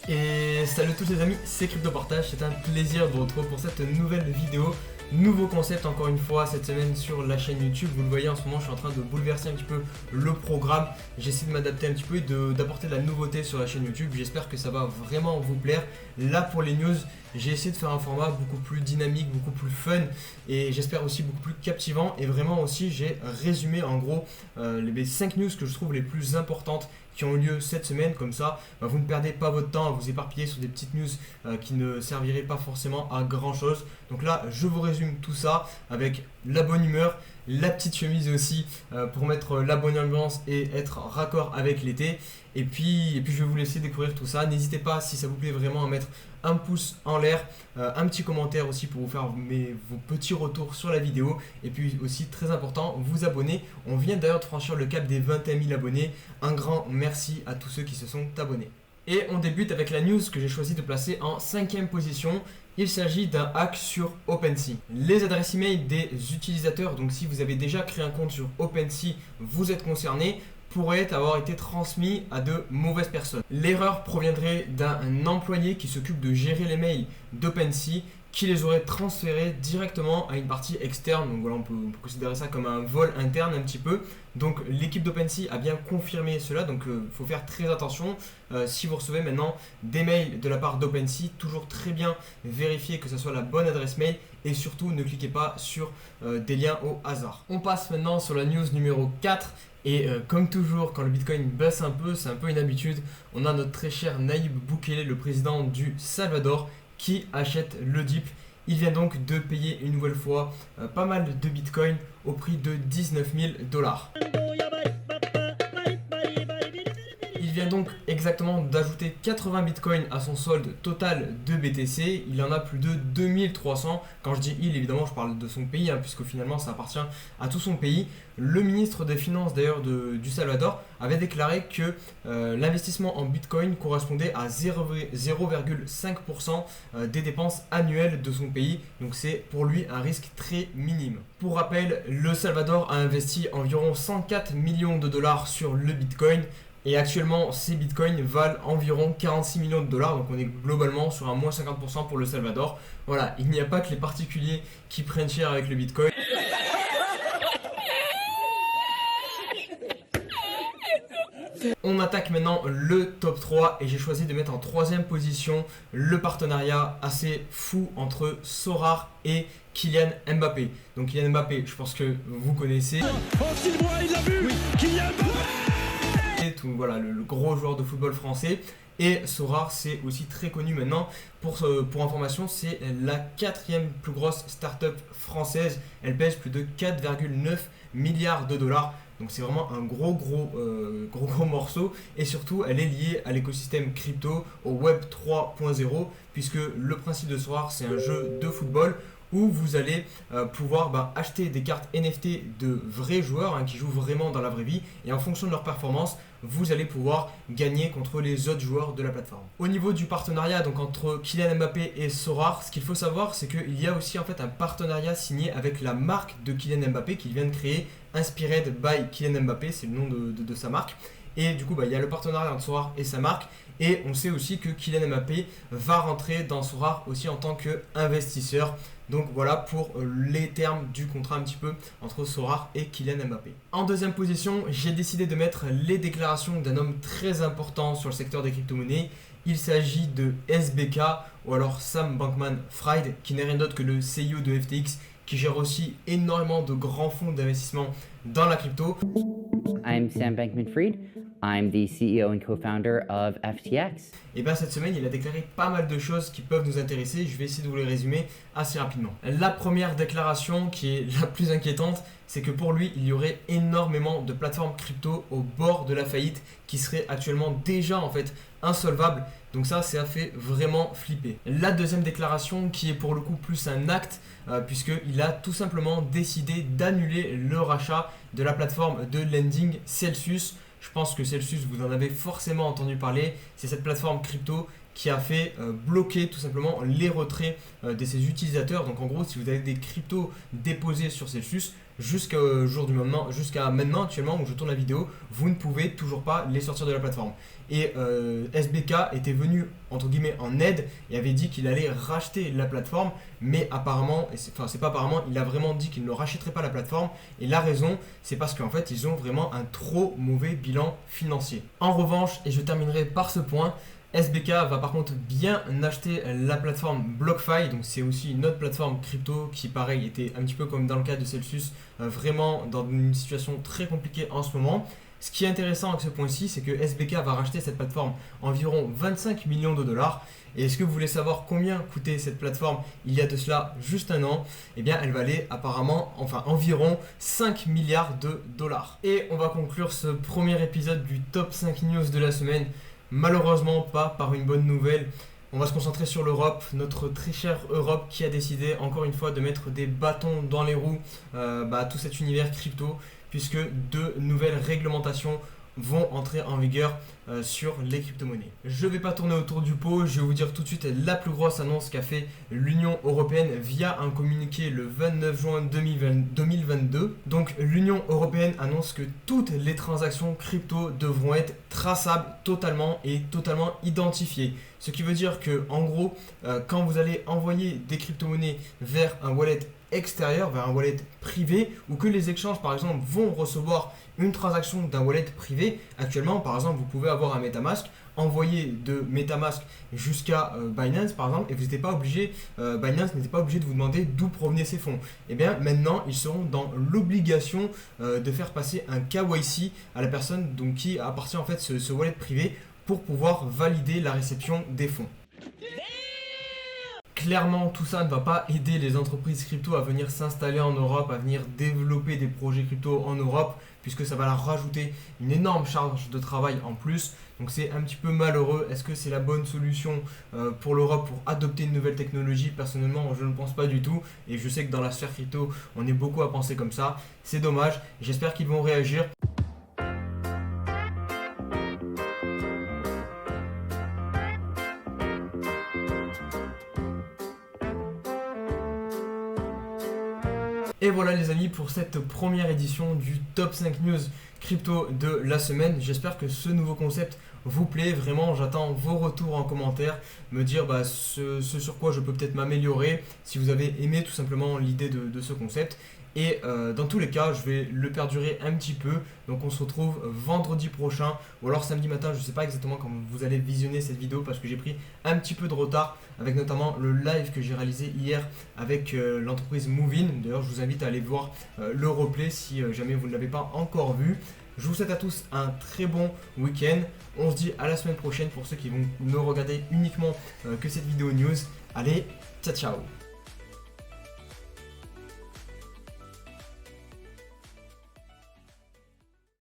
Et salut tous les amis, c'est CryptoPartage, c'est un plaisir de vous retrouver pour cette nouvelle vidéo. Nouveau concept encore une fois cette semaine sur la chaîne YouTube. Vous le voyez en ce moment, je suis en train de bouleverser un petit peu le programme. J'essaie de m'adapter un petit peu et d'apporter de la nouveauté sur la chaîne YouTube. J'espère que ça va vraiment vous plaire. Là pour les news, j'ai essayé de faire un format beaucoup plus dynamique, beaucoup plus fun et j'espère aussi beaucoup plus captivant. Et vraiment aussi j'ai résumé en gros les 5 news que je trouve les plus importantes qui ont eu lieu cette semaine. Comme ça, vous ne perdez pas votre temps à vous éparpiller sur des petites news qui ne serviraient pas forcément à grand chose. Donc là, je vous résume tout ça avec la bonne humeur, la petite chemise aussi pour mettre la bonne ambiance et être raccord avec l'été. Et puis je vais vous laisser découvrir tout ça. N'hésitez pas, si ça vous plaît vraiment, à mettre un pouce en l'air, un petit commentaire aussi pour vous faire vos petits retours sur la vidéo. Et puis aussi, très important, vous abonner. On vient d'ailleurs de franchir le cap des 21 000 abonnés. Un grand merci à tous ceux qui se sont abonnés. Et on débute avec la news que j'ai choisi de placer en 5e position. Il s'agit d'un hack sur OpenSea. Les adresses email des utilisateurs, donc si vous avez déjà créé un compte sur OpenSea, vous êtes concerné, pourrait avoir été transmis à de mauvaises personnes. L'erreur proviendrait d'un employé qui s'occupe de gérer les mails d'OpenSea, qui les aurait transférés directement à une partie externe. Donc voilà, on peut considérer ça comme un vol interne un petit peu. Donc l'équipe d'OpenSea a bien confirmé cela, donc il faut faire très attention. Si vous recevez maintenant des mails de la part d'OpenSea, toujours très bien vérifier que ce soit la bonne adresse mail et surtout ne cliquez pas sur des liens au hasard. On passe maintenant sur la news numéro 4. Et comme toujours, quand le Bitcoin baisse un peu, c'est un peu une habitude, on a notre très cher Nayib Bukele, le président du Salvador, qui achète le DIP. Il vient donc de payer une nouvelle fois pas mal de Bitcoin au prix de 19 000 $. Il vient donc exactement d'ajouter 80 bitcoins à son solde total de BTC. Il en a plus de 2300. Quand je dis il, évidemment, je parle de son pays, puisque finalement ça appartient à tout son pays. Le ministre des Finances d'ailleurs du Salvador avait déclaré que l'investissement en bitcoin correspondait à 0,5% des dépenses annuelles de son pays. Donc c'est pour lui un risque très minime. Pour rappel, le Salvador a investi environ 104 millions de dollars sur le bitcoin. Et actuellement, ces bitcoins valent environ 46 millions de dollars. Donc on est globalement sur un moins 50% pour le Salvador. Voilà, il n'y a pas que les particuliers qui prennent cher avec le bitcoin. On attaque maintenant le top 3 et j'ai choisi de mettre en 3e position le partenariat assez fou entre Sorare et Kylian Mbappé. Donc Kylian Mbappé, je pense que vous connaissez. Oh, Sylvain, il l'a vu, oui. Kylian Mbappé. Voilà, le gros joueur de football français. Et Sorare, c'est aussi très connu maintenant. Pour information, c'est la 4e plus grosse start-up française. Elle pèse plus de 4,9 milliards de dollars. Donc c'est vraiment un gros morceau. Et surtout, elle est liée à l'écosystème crypto, au Web 3.0, puisque le principe de Sorare, c'est un jeu de football où vous allez pouvoir acheter des cartes NFT de vrais joueurs qui jouent vraiment dans la vraie vie, et en fonction de leur performance, vous allez pouvoir gagner contre les autres joueurs de la plateforme. Au niveau du partenariat donc entre Kylian Mbappé et Sorare, ce qu'il faut savoir, c'est qu'il y a aussi en fait un partenariat signé avec la marque de Kylian Mbappé qu'il vient de créer, Inspired by Kylian Mbappé, c'est le nom de sa marque. Et du coup, il y a le partenariat entre Sorare et sa marque. Et on sait aussi que Kylian Mbappé va rentrer dans Sorare aussi en tant qu'investisseur. Donc voilà pour les termes du contrat un petit peu entre Sorare et Kylian Mbappé. En 2e position, j'ai décidé de mettre les déclarations d'un homme très important sur le secteur des crypto-monnaies. Il s'agit de SBK ou alors Sam Bankman-Fried, qui n'est rien d'autre que le CEO de FTX, qui gère aussi énormément de grands fonds d'investissement dans la crypto. I'm Sam Bankman-Fried. I'm the CEO and co-founder of FTX. Et bien cette semaine, il a déclaré pas mal de choses qui peuvent nous intéresser. Je vais essayer de vous les résumer assez rapidement. La première déclaration, qui est la plus inquiétante, c'est que pour lui, il y aurait énormément de plateformes crypto au bord de la faillite qui seraient actuellement déjà en fait insolvables. Donc ça fait vraiment flipper. La deuxième déclaration, qui est pour le coup plus un acte, puisqu'il a tout simplement décidé d'annuler le rachat de la plateforme de lending Celsius. Je pense que Celsius, vous en avez forcément entendu parler. C'est cette plateforme crypto qui a fait bloquer tout simplement les retraits de ses utilisateurs. Donc en gros, si vous avez des cryptos déposés sur Celsius, jusqu'au jour du moment, jusqu'à maintenant actuellement où je tourne la vidéo, vous ne pouvez toujours pas les sortir de la plateforme. Et SBK était venu entre guillemets en aide et avait dit qu'il allait racheter la plateforme, mais apparemment, c'est pas apparemment, il a vraiment dit qu'il ne rachèterait pas la plateforme. Et la raison, c'est parce qu'en fait, ils ont vraiment un trop mauvais bilan financier. En revanche, et je terminerai par ce point, SBK va par contre bien acheter la plateforme BlockFi, donc c'est aussi une autre plateforme crypto qui pareil était un petit peu comme dans le cas de Celsius, vraiment dans une situation très compliquée en ce moment. Ce qui est intéressant avec ce point-ci, c'est que SBK va racheter cette plateforme environ 25 millions de dollars. Et est-ce que vous voulez savoir combien coûtait cette plateforme il y a de cela juste un an? Eh bien, elle valait apparemment, environ 5 milliards de dollars. Et on va conclure ce premier épisode du top 5 news de la semaine. Malheureusement pas par une bonne nouvelle. On va se concentrer sur l'Europe, notre très chère Europe qui a décidé encore une fois de mettre des bâtons dans les roues à tout cet univers crypto, puisque deux nouvelles réglementations vont entrer en vigueur sur les crypto-monnaies. Je ne vais pas tourner autour du pot, je vais vous dire tout de suite la plus grosse annonce qu'a fait l'Union Européenne via un communiqué le 29 juin 2022. Donc l'Union Européenne annonce que toutes les transactions crypto devront être traçables totalement et totalement identifiées. Ce qui veut dire que en gros, quand vous allez envoyer des crypto-monnaies vers un wallet extérieur, vers un wallet privé, ou que les exchanges par exemple vont recevoir une transaction d'un wallet privé. Actuellement par exemple vous pouvez avoir un MetaMask, envoyer de MetaMask jusqu'à Binance par exemple, et vous n'étiez pas obligé, Binance n'était pas obligé de vous demander d'où provenaient ces fonds. Et bien maintenant ils seront dans l'obligation de faire passer un KYC à la personne donc qui appartient en fait ce wallet privé pour pouvoir valider la réception des fonds. Clairement, tout ça ne va pas aider les entreprises crypto à venir s'installer en Europe, à venir développer des projets crypto en Europe, puisque ça va leur rajouter une énorme charge de travail en plus. Donc c'est un petit peu malheureux. Est-ce que c'est la bonne solution pour l'Europe pour adopter une nouvelle technologie? Personnellement, je ne pense pas du tout. Et je sais que dans la sphère crypto, on est beaucoup à penser comme ça. C'est dommage. J'espère qu'ils vont réagir. Et voilà les amis pour cette première édition du top 5 news crypto de la semaine. J'espère que ce nouveau concept vous plaît. Vraiment, j'attends vos retours en commentaire, me dire ce sur quoi je peux peut-être m'améliorer, si vous avez aimé tout simplement l'idée de ce concept. Et dans tous les cas, je vais le perdurer un petit peu. Donc on se retrouve vendredi prochain ou alors samedi matin. Je ne sais pas exactement quand vous allez visionner cette vidéo parce que j'ai pris un petit peu de retard avec notamment le live que j'ai réalisé hier avec l'entreprise Movin. D'ailleurs, je vous invite à aller voir le replay si jamais vous ne l'avez pas encore vu. Je vous souhaite à tous un très bon week-end. On se dit à la semaine prochaine pour ceux qui vont ne regarder uniquement que cette vidéo news. Allez, ciao ciao!